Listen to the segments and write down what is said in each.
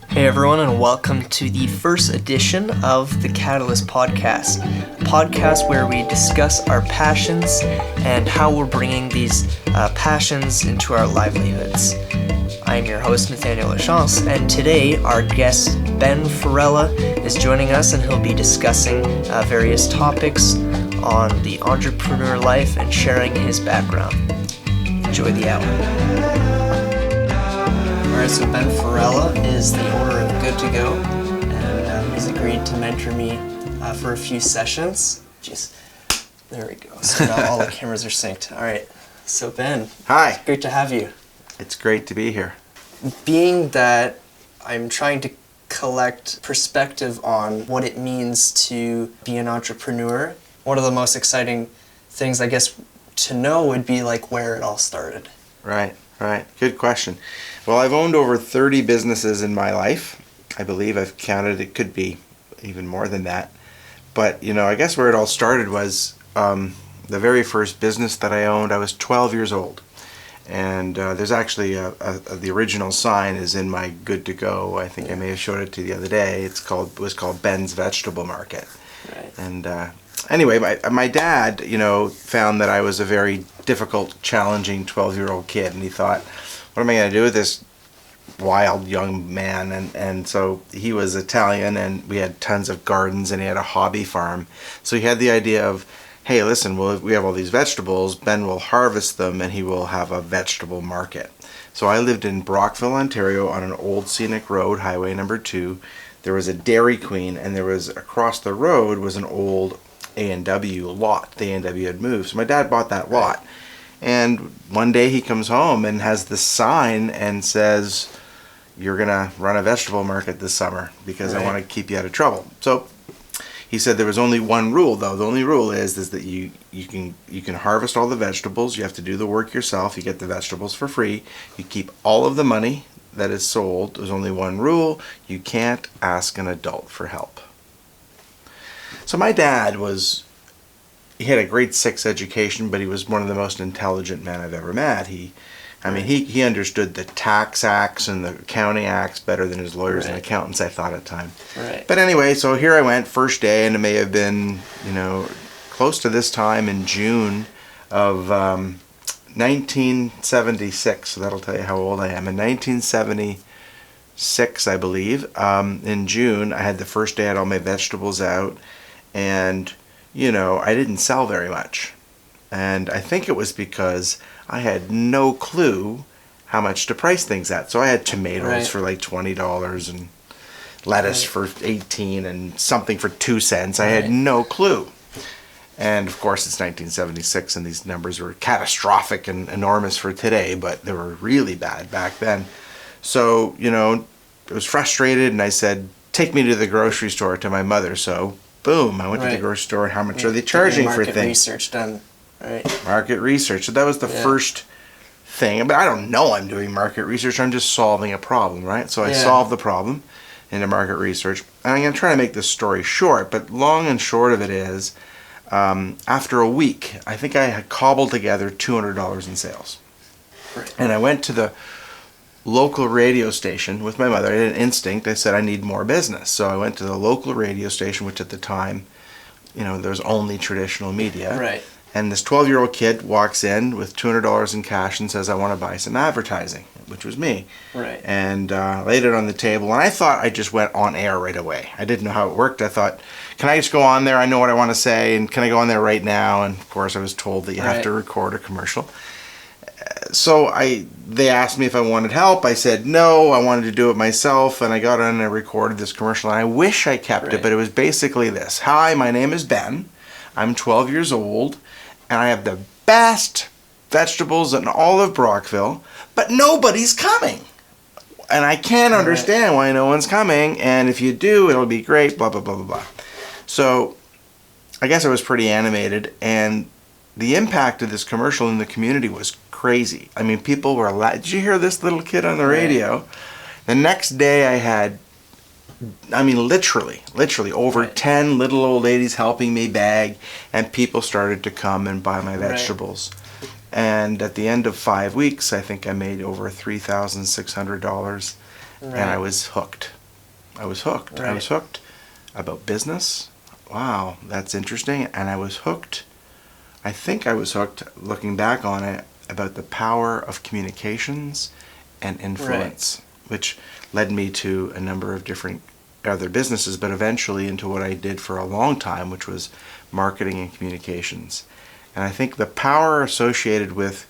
Hey everyone, and welcome to the first edition of the Catalyst Podcast, a podcast where we discuss our passions and how we're bringing these passions into our livelihoods. I am your host, Nathaniel Lachance, and today our guest, Ben Farella, is joining us, and he'll be discussing various topics on the entrepreneur life and sharing his background. Enjoy the hour. Alright, so Ben Farella is the owner of Gd2go, and he's agreed to mentor me for a few sessions. Jeez, there we go. So now all the cameras are synced. Alright, so Ben. Hi. It's great to have you. It's great to be here. Being that I'm trying to collect perspective on what it means to be an entrepreneur, one of the most exciting things, I guess, to know would be like where it all started. Right. Good question. Well, I've owned over 30 businesses in my life. I believe I've counted, it could be even more than that. But, I guess where it all started was the very first business that I owned, I was 12 years old. And there's actually the original sign is in my Gd2go. I think I may have showed it to you the other day. It was called Ben's Vegetable Market. Right. And anyway, my dad, found that I was a very difficult, challenging 12-year-old kid, and he thought, what am I going to do with this wild young man? And so he was Italian, and we had tons of gardens, and he had a hobby farm. So he had the idea of, hey, listen, we have all these vegetables, Ben will harvest them, and he will have a vegetable market. So I lived in Brockville, Ontario, on an old scenic road, Highway number 2. There was a Dairy Queen, and there was, across the road was an old A&W lot. The A&W had moved. So my dad bought that lot. And one day he comes home and has this sign and says, you're going to run a vegetable market this summer because I want to keep you out of trouble. So he said there was only one rule, though. The only rule is that you can harvest all the vegetables. You have to do the work yourself. You get the vegetables for free. You keep all of the money that is sold. There's only one rule. You can't ask an adult for help. So my dad he had a grade 6 education, but he was one of the most intelligent men I've ever met. He understood the tax acts and the accounting acts better than his lawyers and accountants, I thought at the time. Right. But anyway, so here I went, first day, and it may have been, close to this time in June of 1976. So that'll tell you how old I am. In 1976, I believe, in June, I had the first day I had all my vegetables out, and I didn't sell very much. And I think it was because I had no clue how much to price things at. So I had tomatoes for like $20 and lettuce for $18 and something for 2 cents. I had no clue. And of course it's 1976 and these numbers were catastrophic and enormous for today, but they were really bad back then. So, I was frustrated and I said, take me to the grocery store, to my mother. So boom, I went to the grocery store. How much are they charging for things? Market research done, right? Market research. So that was the first thing. But I don't know I'm doing market research. I'm just solving a problem, right? So I solved the problem into market research. And I'm going to try to make this story short, but long and short of it is, after a week, I think I had cobbled together $200 in sales. Right. And I went to the local radio station with my mother. I had an instinct. I said, I need more business. So I went to the local radio station, which at the time, there was only traditional media. Right. And this 12-year-old kid walks in with $200 in cash and says, I want to buy some advertising, which was me. Right. And laid it on the table. And I thought I just went on air right away. I didn't know how it worked. I thought, can I just go on there? I know what I want to say. And can I go on there right now? And of course, I was told that you have to record a commercial. So they asked me if I wanted help. I said no, I wanted to do it myself, and I got on and I recorded this commercial, and I wish I kept it, but it was basically this. Hi, my name is Ben. I'm 12 years old, and I have the best vegetables in all of Brockville, but nobody's coming. And I can't understand why no one's coming, and if you do, it'll be great, blah, blah, blah, blah, blah. So I guess I was pretty animated, and the impact of this commercial in the community was crazy. I mean, people were did you hear this little kid on the radio? The next day I had, literally over 10 little old ladies helping me bag, and people started to come and buy my vegetables. And at the end of 5 weeks, I think I made over $3,600. and I was hooked. I was hooked. Right. I was hooked about business. Wow, that's interesting. And I was hooked. I think I was hooked, looking back on it, about the power of communications and influence, which led me to a number of different other businesses, but eventually into what I did for a long time, which was marketing and communications. And I think the power associated with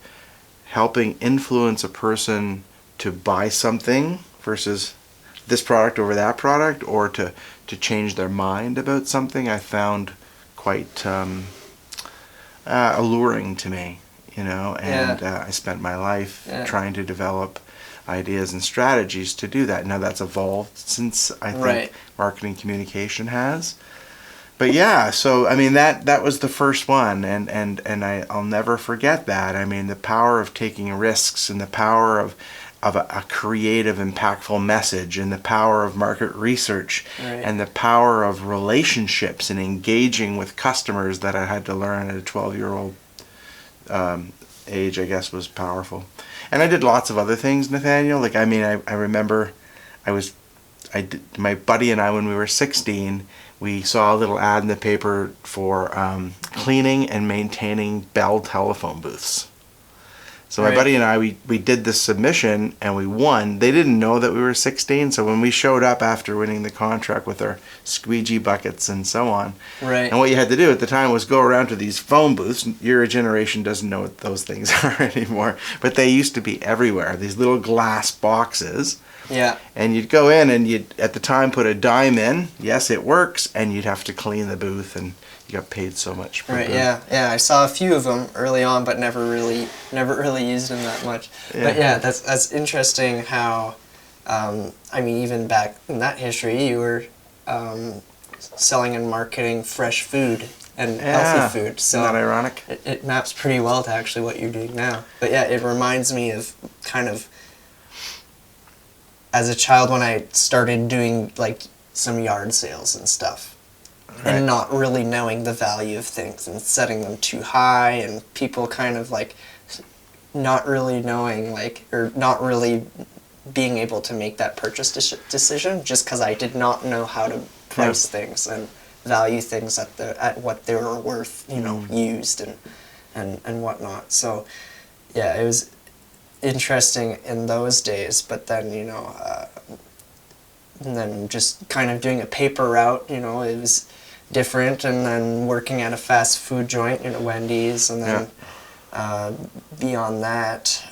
helping influence a person to buy something versus this product over that product, or to change their mind about something, I found quite alluring to me, and I spent my life trying to develop ideas and strategies to do that. Now that's evolved since I think marketing communication has. But yeah, so I mean that was the first one, and I'll never forget that. I mean, the power of taking risks, and the power of a creative, impactful message, and the power of market research, and the power of relationships and engaging with customers that I had to learn at a 12-year-old age, I guess, was powerful. And I did lots of other things, Nathaniel. Like, I mean, I remember my buddy and I, when we were 16, we saw a little ad in the paper for cleaning and maintaining Bell telephone booths. So my buddy and I, we did this submission and we won. They didn't know that we were 16, so when we showed up after winning the contract with our squeegee buckets and so on, and what you had to do at the time was go around to these phone booths. Your generation doesn't know what those things are anymore, but they used to be everywhere, these little glass boxes. Yeah. And you'd go in and you'd, at the time, put a dime in. Yes, it works. And you'd have to clean the booth, and you got paid so much per booth. Yeah. I saw a few of them early on, but never really used them that much. Yeah. But yeah, that's interesting how, I mean, even back in that history, you were selling and marketing fresh food and healthy food. So isn't that ironic? It maps pretty well to actually what you're doing now. But yeah, it reminds me of kind of, as a child, when I started doing like some yard sales and stuff, and not really knowing the value of things and setting them too high, and people kind of like not really knowing, like, or not really being able to make that purchase decision just because I did not know how to price things and value things at what they were worth, used and whatnot. So yeah, it was interesting in those days, but then and then just kind of doing a paper route, it was different, and then working at a fast food joint, Wendy's, and then beyond that,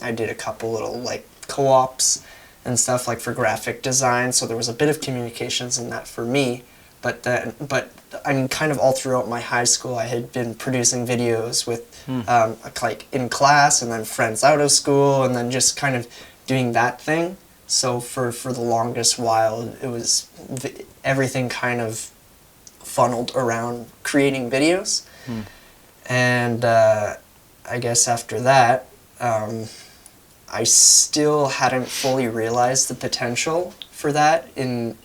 I did a couple little like co-ops and stuff, like for graphic design, so there was a bit of communications in that for me, but I mean, kind of all throughout my high school, I had been producing videos with like in class, and then friends out of school, and then just kind of doing that thing. So for the longest while, it was everything kind of funneled around creating videos. And I guess after that, I still hadn't fully realized the potential for that in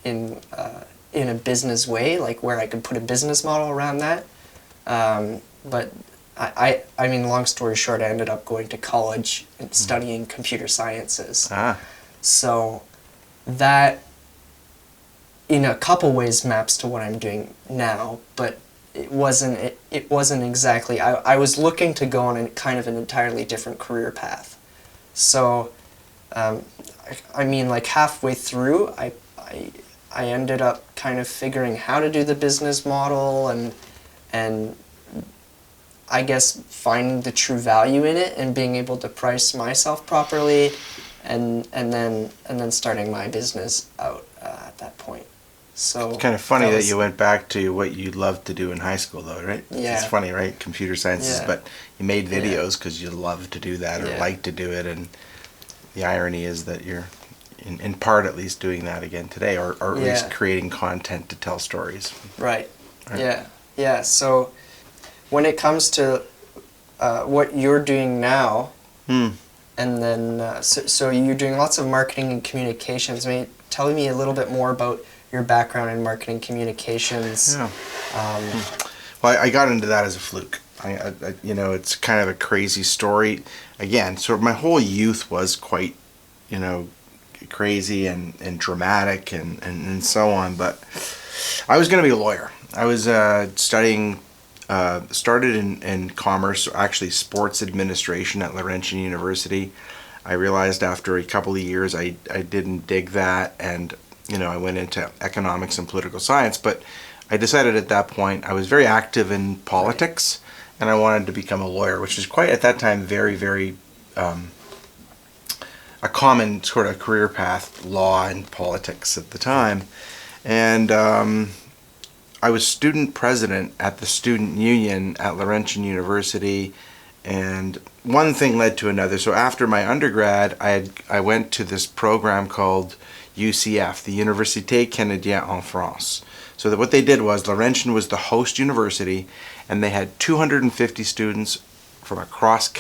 a business way, like where I could put a business model around that. But I mean, long story short, I ended up going to college and studying computer sciences. So that, in a couple ways, maps to what I'm doing now, but it wasn't exactly. I was looking to go on kind of an entirely different career path. So, I mean, like halfway through, I ended up kind of figuring how to do the business model, and I guess finding the true value in it and being able to price myself properly, and then starting my business out at that point. So it's kind of funny that you went back to what you loved to do in high school, though, right? Yeah. It's funny, right? Computer sciences, but you made videos because you loved to do that or liked to do it, and the irony is that you're, in part at least, doing that again today, or at least creating content to tell stories. Right. Yeah. So when it comes to what you're doing now, and then so you're doing lots of marketing and communications. I mean, tell me a little bit more about your background in marketing communications. Well, I got into that as a fluke. I it's kind of a crazy story. Again, so my whole youth was quite, crazy and dramatic and so on. But I was going to be a lawyer. I was studying, started in commerce, actually sports administration at Laurentian University. I realized after a couple of years I didn't dig that, and I went into economics and political science. But I decided at that point I was very active in politics, and I wanted to become a lawyer, which is quite at that time very, very a common sort of career path, law and politics at the time. And I was student president at the student union at Laurentian University, and one thing led to another. So after my undergrad, I went to this program called UCF, the Université Canadienne en France. So that what they did was Laurentian was the host university, and they had 250 students from across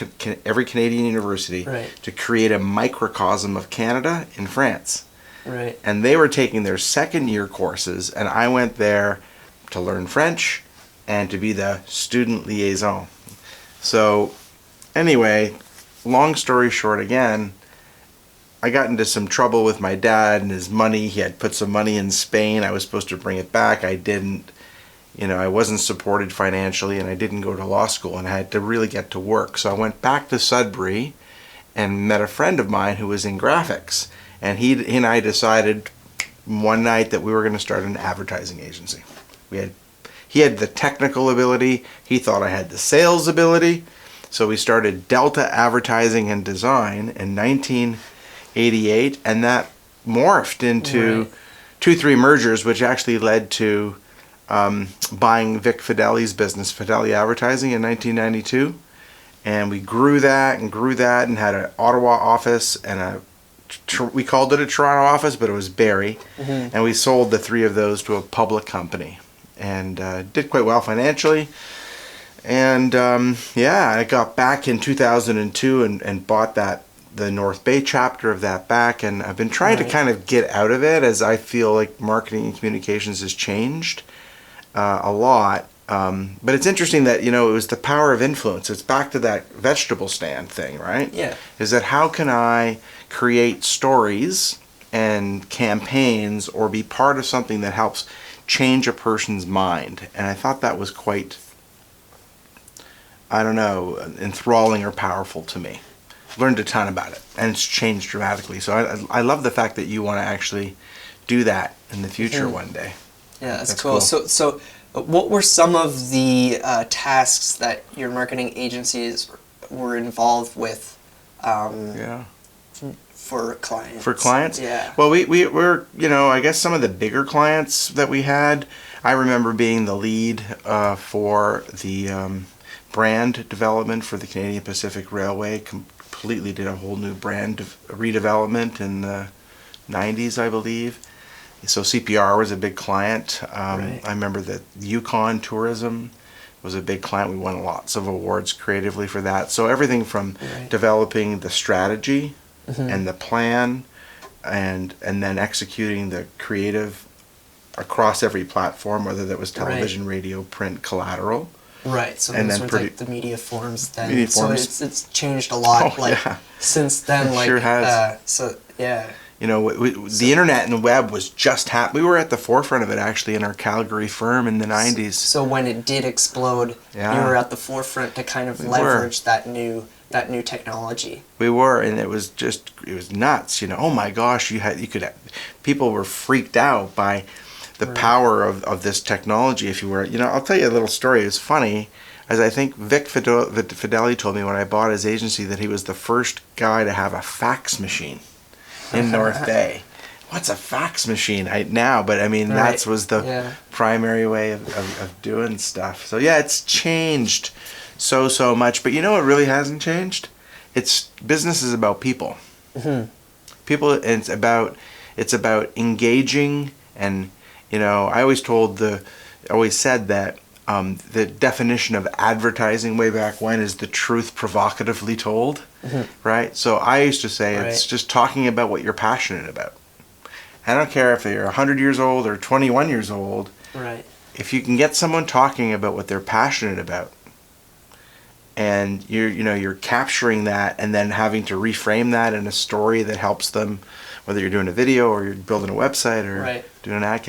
every Canadian university to create a microcosm of Canada in France. Right. And they were taking their second year courses, and I went there to learn French and to be the student liaison. So anyway, long story short again, I got into some trouble with my dad and his money. He had put some money in Spain. I was supposed to bring it back. I didn't. I wasn't supported financially, and I didn't go to law school, and I had to really get to work. So I went back to Sudbury and met a friend of mine who was in graphics. And he and I decided one night that we were going to start an advertising agency. He had the technical ability. He thought I had the sales ability. So we started Delta Advertising and Design in 1988, and that morphed into 2-3 mergers, which actually led to buying Vic Fideli's business, Fideli Advertising, in 1992. And we grew that and had an Ottawa office and we called it a Toronto office, but it was Barrie. And we sold the 3 of those to a public company, and did quite well financially. And I got back in 2002 and bought the North Bay chapter of that back, and I've been trying to kind of get out of it, as I feel like marketing and communications has changed a lot. But it's interesting that, it was the power of influence. It's back to that vegetable stand thing, right? Yeah. Is that how can I create stories and campaigns or be part of something that helps change a person's mind? And I thought that was quite, enthralling or powerful to me. Learned a ton about it, and it's changed dramatically. So I love the fact that you want to actually do that in the future one day. Yeah, that's cool. So what were some of the tasks that your marketing agencies were involved with for clients? For clients? Yeah. Well, we were, I guess some of the bigger clients that we had, I remember being the lead for the brand development for the Canadian Pacific Railway. Completely did a whole new brand redevelopment in the 90s, I believe. So CPR was a big client. I remember that Yukon Tourism was a big client. We won lots of awards creatively for that. So everything from developing the strategy and the plan, and then executing the creative across every platform, whether that was television, radio, print, collateral. Right, so and those then were like the media forms then. Media forms. So it's changed a lot since then. It sure has. The internet and the web was just we were at the forefront of it actually in our Calgary firm in the 90s. So when it did explode, you were at the forefront to kind of leverage that new technology. We were, and it was nuts. Oh my gosh, people were freaked out by the power of this technology, if you were. I'll tell you a little story. It was funny, as I think Vic Fideli told me when I bought his agency that he was the first guy to have a fax machine in North Bay. What's a fax machine? That was the primary way of doing stuff. So it's changed so much. But what really hasn't changed? Business is about people. People, and it's about engaging. And I always said that the definition of advertising way back when is the truth provocatively told, right? So I used to say it's just talking about what you're passionate about. I don't care if you're 100 years old or 21 years old. Right. If you can get someone talking about what they're passionate about, and you're capturing that and then having to reframe that in a story that helps them whether you're doing a video or you're building a website or Right. doing an ad.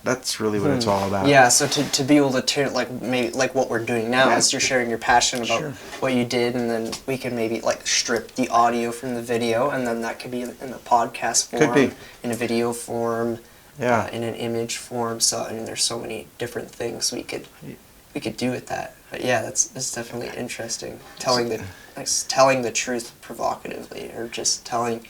That's really what it's all about. Yeah, so to be able to turn, like, maybe like what we're doing now, is you're sharing your passion about what you did, and then we can maybe like strip the audio from the video, and then that could be in the podcast form, Could be. in a video form, Yeah. in an image form. So I mean, there's so many different things we could do with that. But yeah, that's definitely interesting. Telling the truth provocatively, or just telling.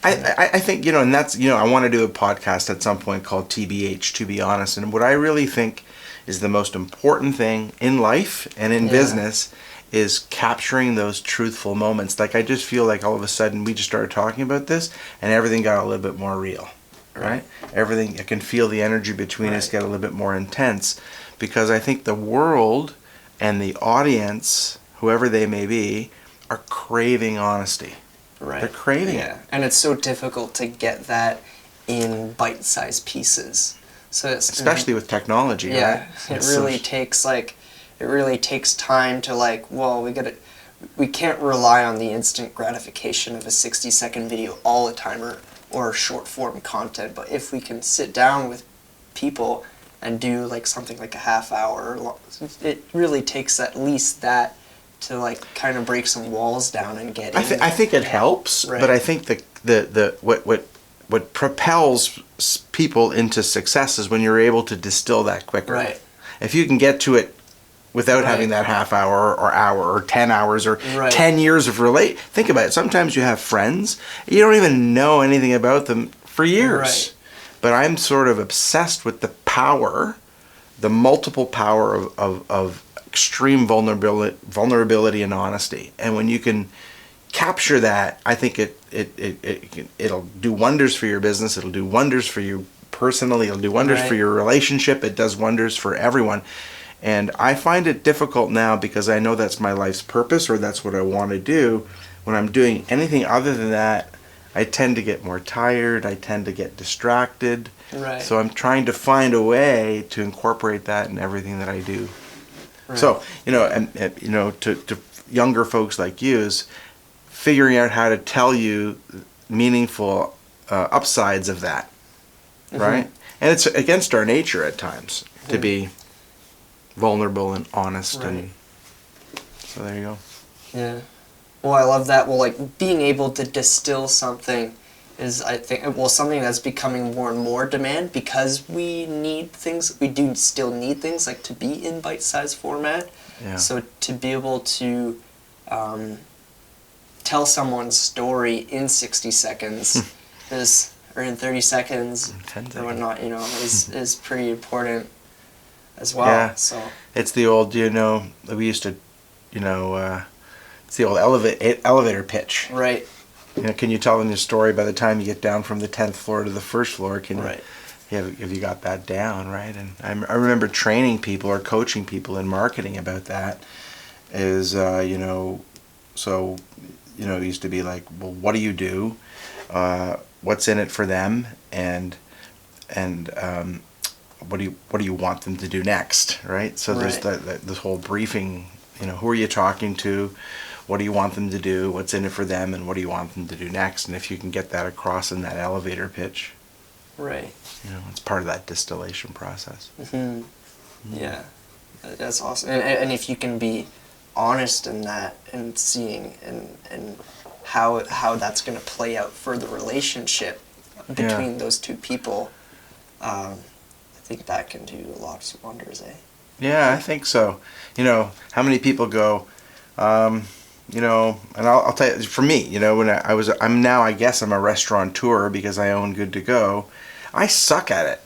I think, and that's, I want to do a podcast at some point called TBH, to be honest. And what I really think is the most important thing in life and in business is capturing those truthful moments. Like, I just feel like all of a sudden we just started talking about this and everything got a little bit more real, right? Everything, I can feel the energy between us get a little bit more intense, because I think the world and the audience, whoever they may be, are craving honesty. Right. They're craving it. And it's so difficult to get that in bite-sized pieces. So it's, especially with technology, right? It really takes time to, like, well, we can't rely on the instant gratification of a 60-second video all the time, or short form content. But if we can sit down with people and do like something like a half hour, it really takes at least that to like kind of break some walls down and get in. I think it helps, but I think what propels people into success is when you're able to distill that quicker. Right. If you can get to it without having that half hour or hour or 10 hours or 10 years of think about it. Sometimes you have friends, you don't even know anything about them for years. Right. But I'm sort of obsessed with the power, the multiple power of extreme vulnerability and honesty. And when you can capture that, I think it'll do wonders for your business. It'll do wonders for you personally. It'll do wonders for your relationship. It does wonders for everyone. And I find it difficult now, because I know that's my life's purpose, or that's what I want to do. When I'm doing anything other than that, I tend to get more tired. I tend to get distracted. Right. So I'm trying to find a way to incorporate that in everything that I do. Right. So, to younger folks like you, is figuring out how to tell you meaningful upsides of that, right? And it's against our nature at times to be vulnerable and honest, and so there you go. Yeah. Well, I love that. Well, like, being able to distill something is, I think, something that's becoming more and more demand, because we do still need things, like, to be in bite-sized format. Yeah. So to be able to tell someone's story in 60 seconds or in 30 seconds or whatnot, is pretty important as well. Yeah. So it's the old, we used to, it's the old elevator pitch. Right. Can you tell them your story by the time you get down from the 10th floor to the first floor? Have you got that down, right? And I remember training people or coaching people in marketing about that. Is it used to be like, well, what do you do? What's in it for them? And what do you want them to do next, right? So there's this whole briefing. Who are you talking to? What do you want them to do? What's in it for them? And what do you want them to do next? And if you can get that across in that elevator pitch, right? It's part of that distillation process. Mm-hmm. Yeah, that's awesome. And if you can be honest in that, and seeing and how that's going to play out for the relationship between those two people, I think that can do a lot of wonders, eh? Yeah, I think so. How many people go, and I'll tell you, for me, when I guess I'm a restaurateur because I own Gd2go. I suck at it.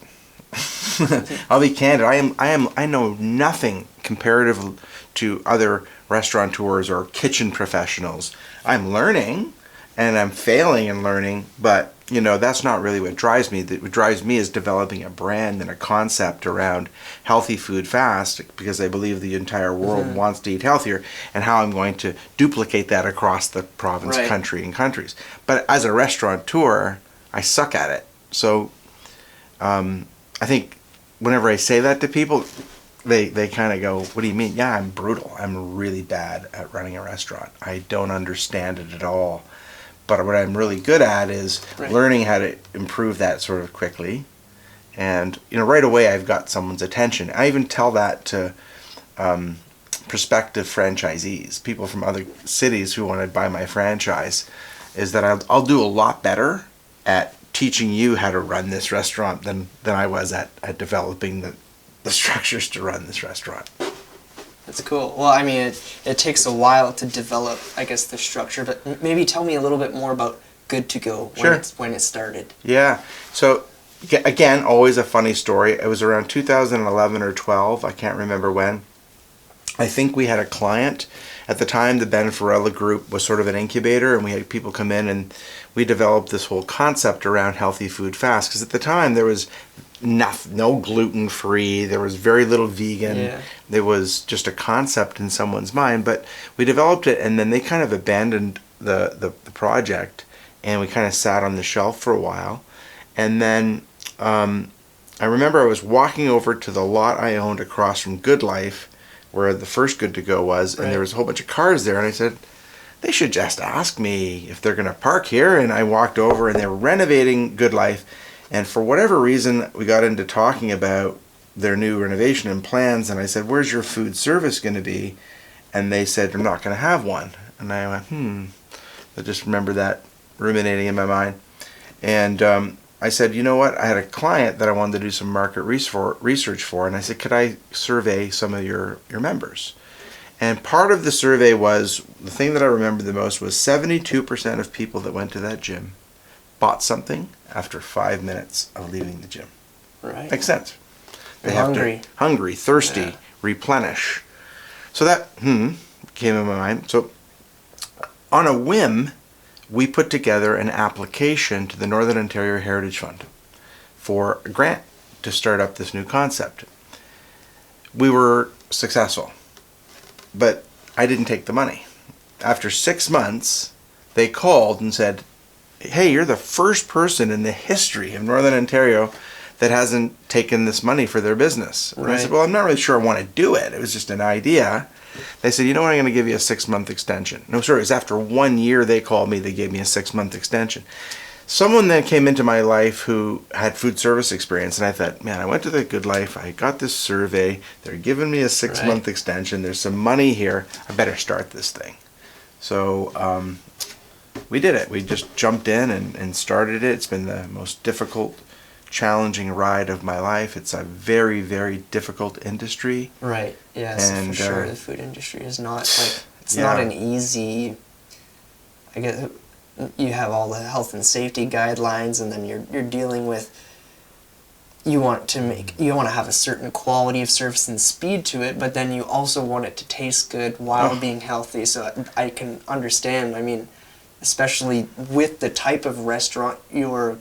I'll be candid. I know nothing comparative to other restaurateurs or kitchen professionals. I'm learning, and I'm failing and learning, but that's not really what drives me. What drives me is developing a brand and a concept around healthy food fast, because I believe the entire world wants to eat healthier, and how I'm going to duplicate that across the province, country, and countries. But as a restaurateur, I suck at it. So I think whenever I say that to people, they kind of go, what do you mean? Yeah, I'm brutal. I'm really bad at running a restaurant. I don't understand it at all. But what I'm really good at is Right. learning how to improve that sort of quickly. And, right away I've got someone's attention. I even tell that to prospective franchisees, people from other cities who want to buy my franchise, is that I'll do a lot better at teaching you how to run this restaurant than I was at developing the structures to run this restaurant. That's cool. Well, I mean, it takes a while to develop, I guess, the structure, but maybe tell me a little bit more about Gd2go Sure. when it started. Yeah. So, again, always a funny story. It was around 2011 or 12. I can't remember when. I think we had a client. At the time, the Ben Farella group was sort of an incubator, and we had people come in, and we developed this whole concept around healthy food fast. Because at the time, there was no gluten-free, there was very little vegan. Yeah. There was just a concept in someone's mind, but we developed it, and then they kind of abandoned the project, and we kind of sat on the shelf for a while. And then I remember I was walking over to the lot I owned across from Good Life, where the first Gd2go was, and Right. there was a whole bunch of cars there, and I said, they should just ask me if they're going to park here. And I walked over, and they were renovating Good Life, and for whatever reason, we got into talking about their new renovation and plans, and I said, where's your food service going to be? And they said, they're not going to have one. And I went, I just remember that ruminating in my mind. And I said, you know what? I had a client that I wanted to do some market research for, and I said, could I survey some of your members? And part of the survey was, the thing that I remember the most was 72% of people that went to that gym bought something after 5 minutes of leaving the gym. Right. Makes sense. They They're have hungry. Hungry, thirsty, Yeah. replenish. So that came in my mind. So on a whim, we put together an application to the Northern Ontario Heritage Fund for a grant to start up this new concept. We were successful, but I didn't take the money. After 6 months, they called and said, hey, you're the first person in the history of Northern Ontario that hasn't taken this money for their business. And I said, Right. well, I'm not really sure I want to do it. It was just an idea. They said, you know what, I'm going to give you a 6-month extension. No, sorry, it was after 1 year they called me, they gave me a 6-month extension. Someone then came into my life who had food service experience, and I thought, man, I went to the Good Life, I got this survey, they're giving me a 6-month extension, there's some money here, I better start this thing. So we did it. We just jumped in and started it. It's been the most difficult, challenging ride of my life. It's a very, very difficult industry. Right. Yes, And, for sure. The food industry is not it's yeah. not an easy. I guess you have all the health and safety guidelines, and then you're dealing with. You want to have a certain quality of service and speed to it, but then you also want it to taste good while being healthy. So I can understand. I mean, especially with the type of restaurant you're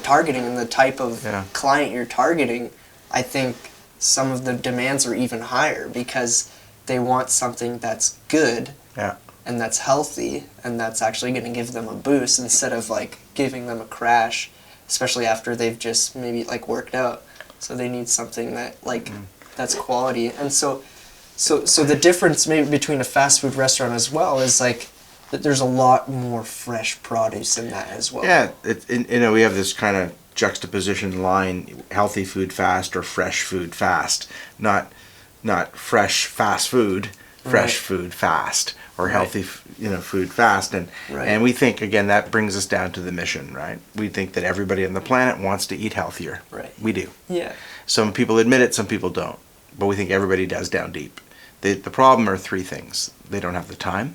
targeting and the type of client you're targeting, I think some of the demands are even higher because they want something that's good and that's healthy and that's actually going to give them a boost instead of like giving them a crash, especially after they've just maybe like worked out. So they need something that like that's quality. And so the difference maybe between a fast food restaurant as well is like that there's a lot more fresh produce in that as well. Yeah, we have this kind of juxtaposition line: healthy food fast or fresh food fast. Not fresh fast food, fresh food fast, or healthy food fast. And we think, again, that brings us down to the mission, right? We think that everybody on the planet wants to eat healthier. Right. We do. Yeah. Some people admit it, some people don't. But we think everybody does down deep. The problem are 3 things. They don't have the time,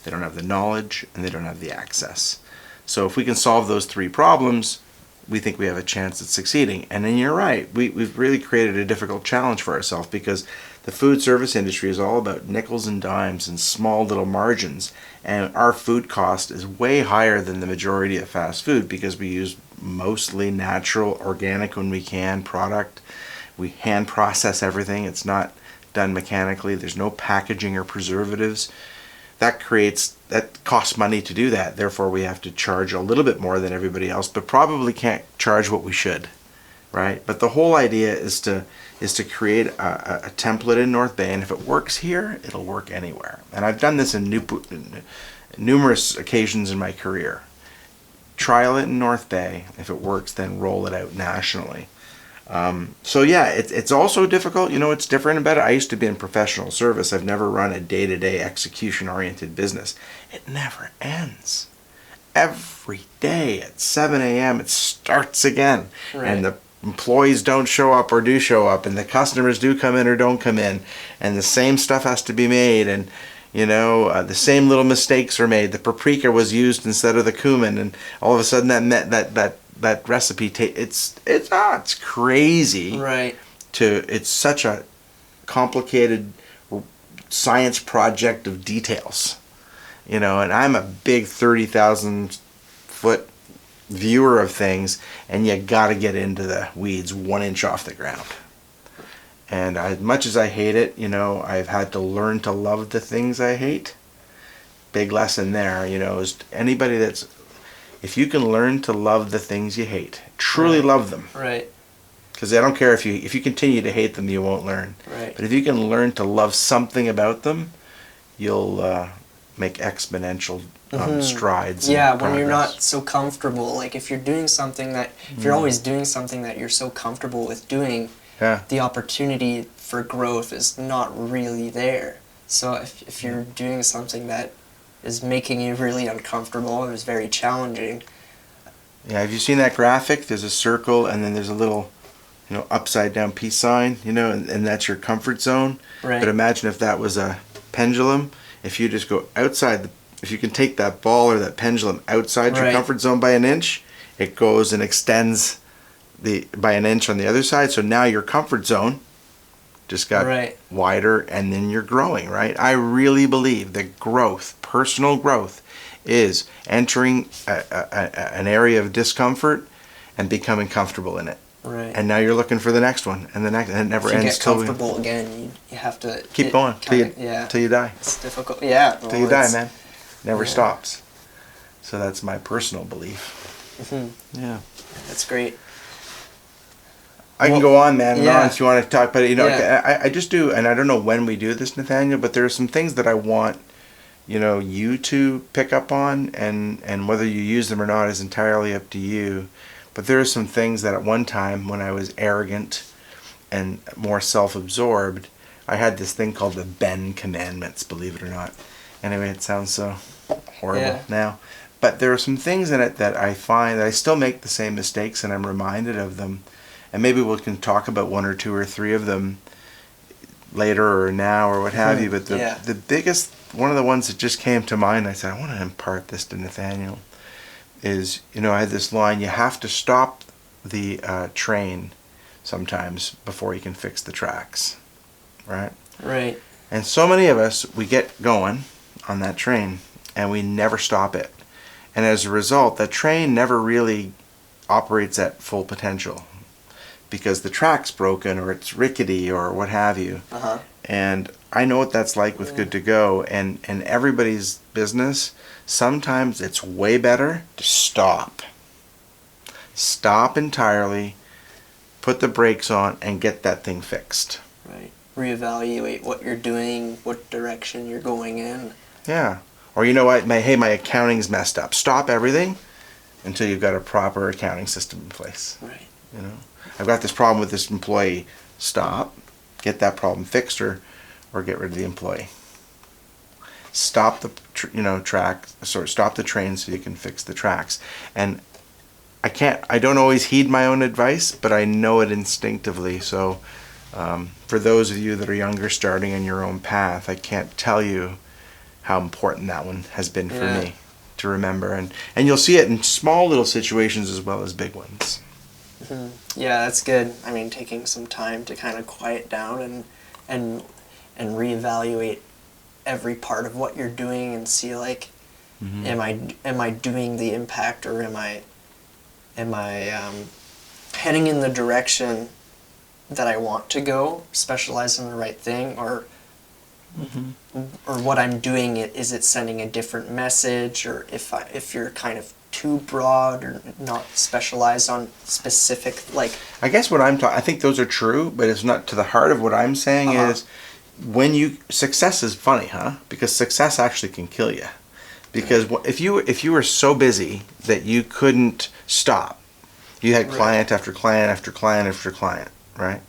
they don't have the knowledge, and they don't have the access. So if we can solve those 3 problems, we think we have a chance at succeeding. And then you're right, we've really created a difficult challenge for ourselves because the food service industry is all about nickels and dimes and small little margins. And our food cost is way higher than the majority of fast food because we use mostly natural, organic when we can product. We hand process everything. It's not done mechanically. There's no packaging or preservatives. That costs money to do that. Therefore, we have to charge a little bit more than everybody else, but probably can't charge what we should, right? But the whole idea is to create a template in North Bay, and if it works here, it'll work anywhere. And I've done this in numerous occasions in my career. Trial it in North Bay. If it works, then roll it out nationally. So yeah, it's also difficult. It's different about it. I used to be in professional service. I've never run a day-to-day execution-oriented business. It never ends. Every day at 7 a.m. it starts again. Right. And the employees don't show up or do show up, and the customers do come in or don't come in, and the same stuff has to be made, and the same little mistakes are made. The paprika was used instead of the cumin, and all of a sudden that recipe it's crazy. Right. It's such a complicated science project of details. And I'm a big 30,000 foot viewer of things, and you got to get into the weeds 1 inch off the ground. And as much as I hate it, I've had to learn to love the things I hate. Big lesson there, is anybody if you can learn to love the things you hate, truly love them. Right. Because I don't care if you continue to hate them, you won't learn. Right. But if you can learn to love something about them, you'll make exponential strides. Yeah, when you're not so comfortable, like if you're doing something if you're always doing something that you're so comfortable with doing, the opportunity for growth is not really there. So if you're doing something that is making you really uncomfortable and is very challenging. Yeah, have you seen that graphic? There's a circle and then there's a little, upside down peace sign, and that's your comfort zone. Right. But imagine if that was a pendulum. If you just go outside, if you can take that ball or that pendulum outside your comfort zone by an inch, it goes and extends by an inch on the other side. So now your comfort zone just got wider, and then you're growing, right? I really believe that growth, personal growth, is entering an area of discomfort and becoming comfortable in it. Right. And now you're looking for the next one, and the next, and it never ends. If you get comfortable again, you have to keep going till you die. It's difficult. Yeah. Till you die, man. Never stops. So that's my personal belief. Mm-hmm. Yeah. That's great. I can go on, man, and on if you want to talk, but I just do, and I don't know when we do this, Nathaniel, but there are some things that I want, you to pick up on, and whether you use them or not is entirely up to you. But there are some things that at one time, when I was arrogant and more self-absorbed, I had this thing called the Ben Commandments, believe it or not. Anyway, it sounds so horrible now. But there are some things in it that I find that I still make the same mistakes, and I'm reminded of them. And maybe we can talk about 1 or 2 or 3 of them later or now or what have you. But the biggest, one of the ones that just came to mind, I said, I want to impart this to Nathaniel, is, I had this line, you have to stop the train sometimes before you can fix the tracks. Right? Right. And so many of us, we get going on that train and we never stop it. And as a result, that train never really operates at full potential, because the track's broken or it's rickety or what have you. Uh-huh. And I know what that's like with Gd2go, and everybody's business, sometimes it's way better to stop. Stop entirely, put the brakes on, and get that thing fixed. Right. Reevaluate what you're doing, what direction you're going in. Yeah. Or you know what, my accounting's messed up. Stop everything until you've got a proper accounting system in place. Right. I've got this problem with this employee. Stop, get that problem fixed, or get rid of the employee. Stop the stop the train so you can fix the tracks. And I don't always heed my own advice, but I know it instinctively. So for those of you that are younger, starting on your own path, I can't tell you how important that one has been for me to remember. And you'll see it in small little situations as well as big ones. Mm-hmm. Yeah, that's good. I mean, taking some time to kind of quiet down and reevaluate every part of what you're doing and see, like, am I doing the impact, or am I heading in the direction that I want to go, specialize in the right thing, or what I'm doing, is it sending a different message, or if you're kind of too broad or not specialized on specific, like... I guess what I think those are true, but it's not to the heart of what I'm saying is, success is funny, huh? Because success actually can kill you. Because if you were so busy that you couldn't stop, you had client after client after client after client, right?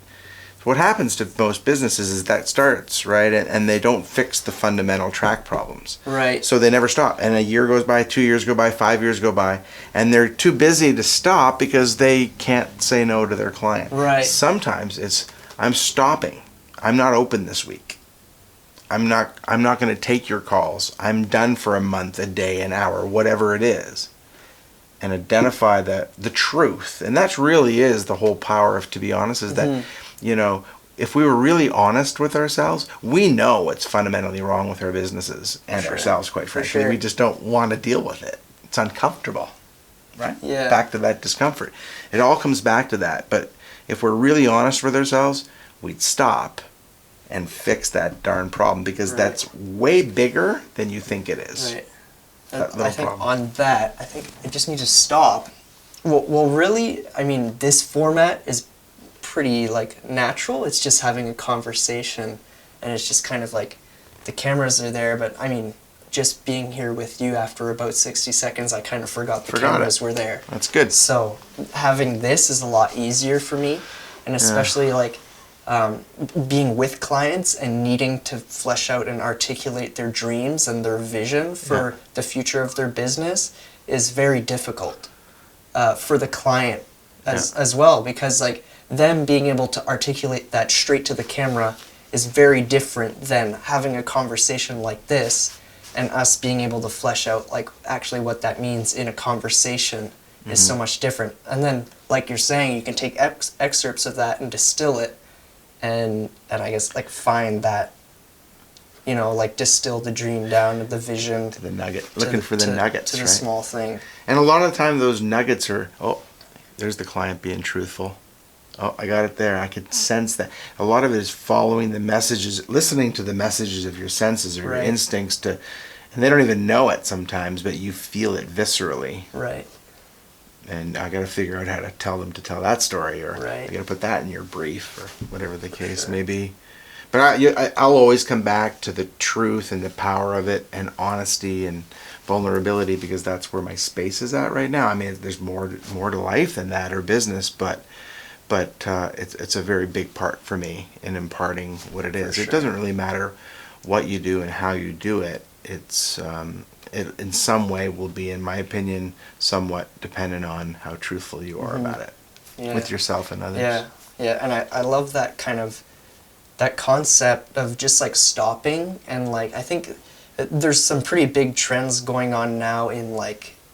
So what happens to most businesses is that starts, right? And they don't fix the fundamental track problems. Right. So they never stop. And a year goes by, 2 years go by, 5 years go by, and they're too busy to stop because they can't say no to their client. Right. Sometimes it's, I'm stopping. I'm not open this week. I'm not going to take your calls. I'm done for a month, a day, an hour, whatever it is. And identify the truth. And that really is the whole power of, to be honest, is that, if we were really honest with ourselves, we know what's fundamentally wrong with our businesses and ourselves, quite frankly. We just don't want to deal with it. It's uncomfortable, right? Yeah. Back to that discomfort. It all comes back to that. But if we're really honest with ourselves, we'd stop and fix that darn problem, because that's way bigger than you think it is. Right. I think on that, I think it just needs to stop. Well, really, I mean, this format is pretty natural. It's just having a conversation, and it's just kind of the cameras are there, but I mean, just being here with you after about 60 seconds, I kind of forgot the cameras were there. That's good. So having this is a lot easier for me, and especially being with clients and needing to flesh out and articulate their dreams and their vision for the future of their business is very difficult for the client as well, because them being able to articulate that straight to the camera is very different than having a conversation like this and us being able to flesh out actually what that means in a conversation is so much different. And then like you're saying, you can take excerpts of that and distill it and I guess find that, distill the dream down to the vision, to the nugget, looking for the nuggets, to the small thing. And a lot of the time those nuggets are, there's the client being truthful. Oh, I got it there. I could sense that. A lot of it is following the messages, listening to the messages of your senses or your instincts and they don't even know it sometimes, but you feel it viscerally. Right. And I got to figure out how to tell them to tell that story, or I got to put that in your brief, or whatever the case may be. But I'll always come back to the truth and the power of it, and honesty and vulnerability, because that's where my space is at right now. I mean, there's more to life than that, or business, but it's a very big part for me in imparting what it is. It doesn't really matter what you do and how you do it. It's it in some way will be, in my opinion, somewhat dependent on how truthful you are about it with yourself and others. Yeah, and I love that kind of that concept of just stopping, and I think there's some pretty big trends going on now in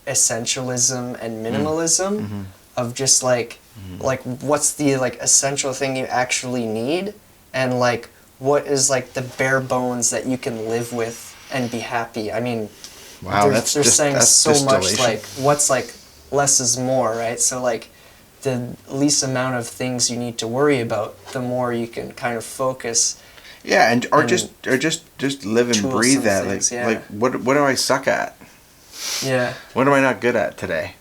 essentialism and minimalism of just what's the essential thing you actually need, and what is the bare bones that you can live with and be happy. I mean, they're saying so much what's less is more, right? So the least amount of things you need to worry about, the more you can kind of focus. Yeah, and just live and breathe that. What do I suck at? Yeah. What am I not good at today?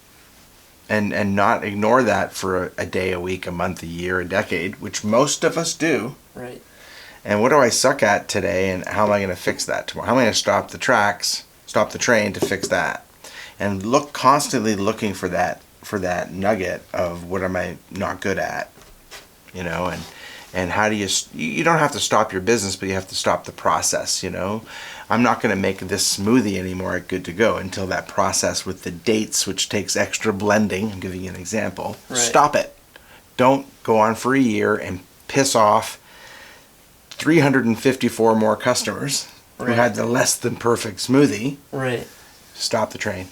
And not ignore that for a day, a week, a month, a year, a decade, which most of us do. Right. And what do I suck at today, and how am I going to fix that tomorrow? How am I going to stop the train to fix that? And constantly looking for that nugget of what am I not good at, and how do you don't have to stop your business, but you have to stop the process, I'm not going to make this smoothie anymore at Gd2go until that process with the dates, which takes extra blending, I'm giving you an example, stop it. Don't go on for a year and piss off 354 more customers who had the less than perfect smoothie. Right. Stop the train.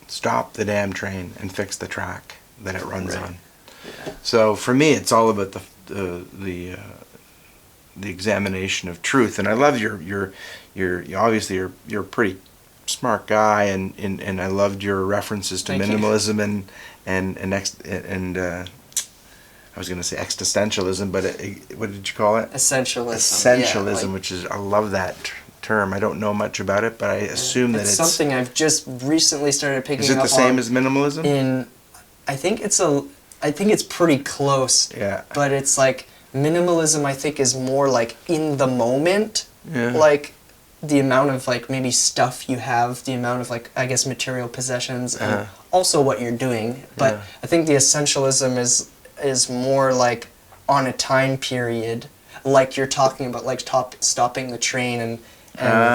Stop the damn train and fix the track that it runs on. Yeah. So for me, it's all about the examination of truth. And I love your obviously you're a pretty smart guy, and I loved your references to minimalism and I was going to say existentialism, but what did you call it? Essentialism. Essentialism, which is, I love that term. I don't know much about it, but I assume that it's something I've just recently started picking up on. Is it the same as minimalism? I think it's pretty close. Yeah. But it's minimalism, I think, is more in the moment. Yeah. the amount of like maybe stuff you have, the amount of like, I guess, material possessions, and also what you're doing. But I think the essentialism is more like on a time period, like you're talking about, like stopping the train, and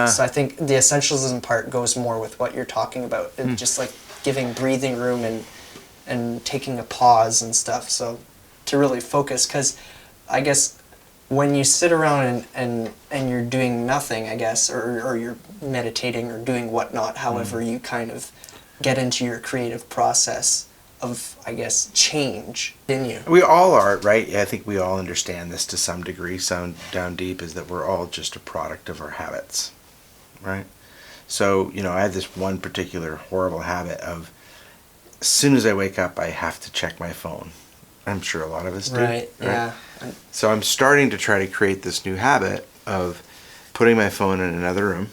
so I think the essentialism part goes more with what you're talking about, just like giving breathing room and taking a pause and stuff, so to really focus, because I guess when you sit around and you're doing nothing, I guess, or you're meditating or doing whatnot, however you kind of get into your creative process of, I guess, change in you. We all are, right? I think we all understand this to some degree, down deep, is that we're all just a product of our habits, right? So, I have this one particular horrible habit of, as soon as I wake up, I have to check my phone. I'm sure a lot of us do. Right, yeah. So I'm starting to try to create this new habit of putting my phone in another room,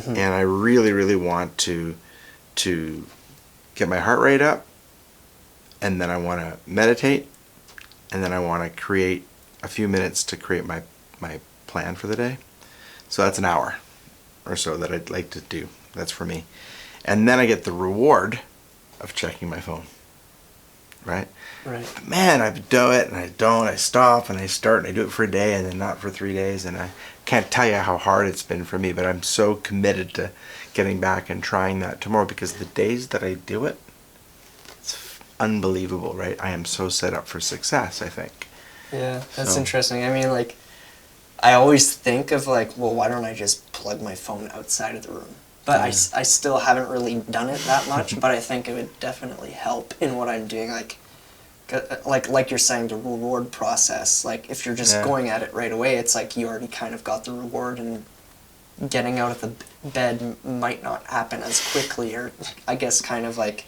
and I really, really want to get my heart rate up, and then I want to meditate, and then I want to create a few minutes to create my plan for the day. So that's an hour or so that I'd like to do. That's for me. And then I get the reward of checking my phone. Right? Right. But man, I do it and I don't. I stop and I start and I do it for a day and then not for 3 days. And I can't tell you how hard it's been for me, but I'm so committed to getting back and trying that tomorrow, because the days that I do it, it's unbelievable, right? I am so set up for success, I think. Yeah, that's interesting. I mean, like, I always think of like, well, why don't I just plug my phone outside of the room? But I still haven't really done it that much, but I think it would definitely help in what I'm doing. Like you're saying, the reward process. Like, if you're just going at it right away, it's like you already kind of got the reward, and getting out of the bed might not happen as quickly, or I guess kind of like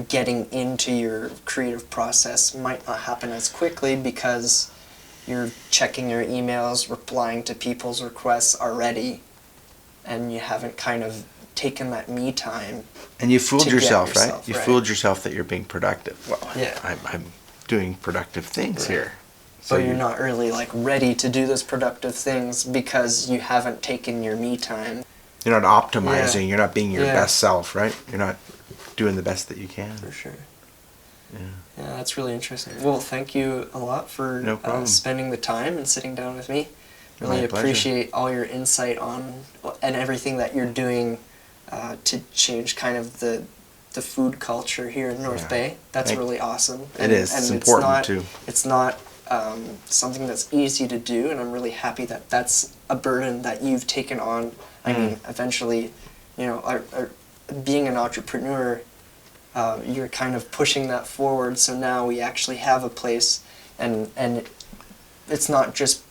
getting into your creative process might not happen as quickly because you're checking your emails, replying to people's requests already, and you haven't kind of taken that me time. And you fooled yourself, right? You right. fooled yourself that you're being productive. Well, yeah. I'm doing productive things here. So you're not really like ready to do those productive things because you haven't taken your me time. You're not optimizing. You're not being your best self, right? You're not doing the best that you can. For sure. Yeah, that's really interesting. Well, thank you a lot for spending the time and sitting down with me. Really appreciate all your insight on and everything that you're doing to change kind of the food culture here in North Bay. That's really awesome. It is. And it's important too. It's not something that's easy to do, and I'm really happy that that's a burden that you've taken on. I mean, eventually, being an entrepreneur, you're kind of pushing that forward. So now we actually have a place, and it's not just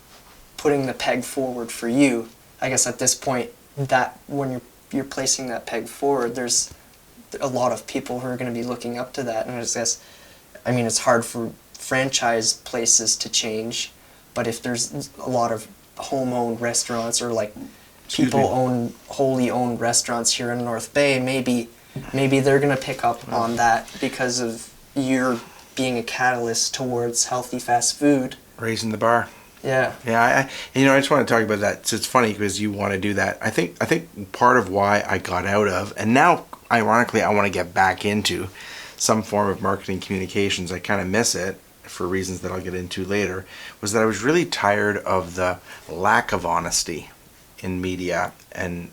putting the peg forward for you. I guess at this point, that when you're placing that peg forward, there's a lot of people who are going to be looking up to that. And I mean, it's hard for franchise places to change, but if there's a lot of home-owned restaurants or like wholly owned restaurants here in North Bay, maybe they're going to pick up on that because of your being a catalyst towards healthy fast food. Raising the bar. Yeah. Yeah, I just want to talk about that. So it's funny because you want to do that. I think part of why I got out of, and now ironically I want to get back into some form of marketing communications. I kind of miss it for reasons that I'll get into later, was that I was really tired of the lack of honesty in media, and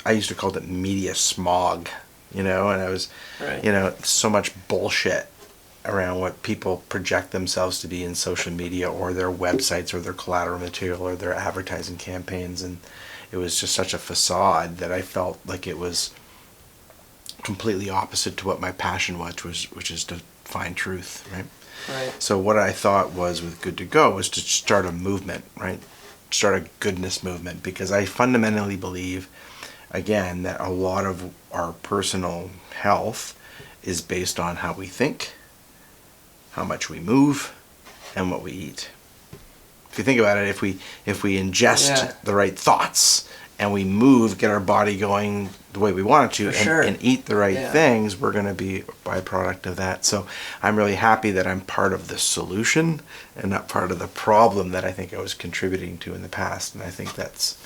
I used to call it media smog, and I was, so much bullshit around what people project themselves to be in social media or their websites or their collateral material or their advertising campaigns, and it was just such a facade that I felt like it was completely opposite to what my passion was, which is to find truth, right? Right. So what I thought was with Gd2go was to start a movement, right? Start a goodness movement, because I fundamentally believe, again, that a lot of our personal health is based on how we think, how much we move, and what we eat. If you think about it, if we ingest the right thoughts and we move, get our body going the way we want it to, and eat the right things, we're going to be a byproduct of that. So I'm really happy that I'm part of the solution and not part of the problem that I think I was contributing to in the past. And I think that's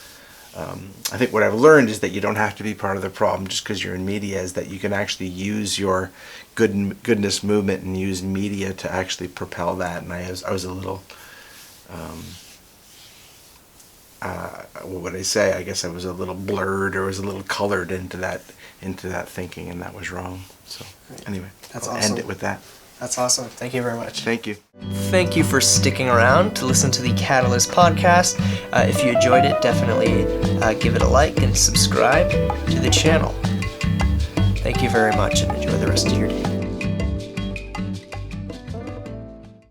I think what I've learned is that you don't have to be part of the problem just because you're in media, is that you can actually use your goodness movement and use media to actually propel that. And I was a little, what would I say? I guess I was a little blurred, or was a little colored into that thinking, and that was wrong. So anyway, That's I'll awesome. end it with that. That's awesome. Thank you very much. Thank you. Thank you for sticking around to listen to the Catalyst podcast. If you enjoyed it, definitely give it a like and subscribe to the channel. Thank you very much, and enjoy the rest of your day.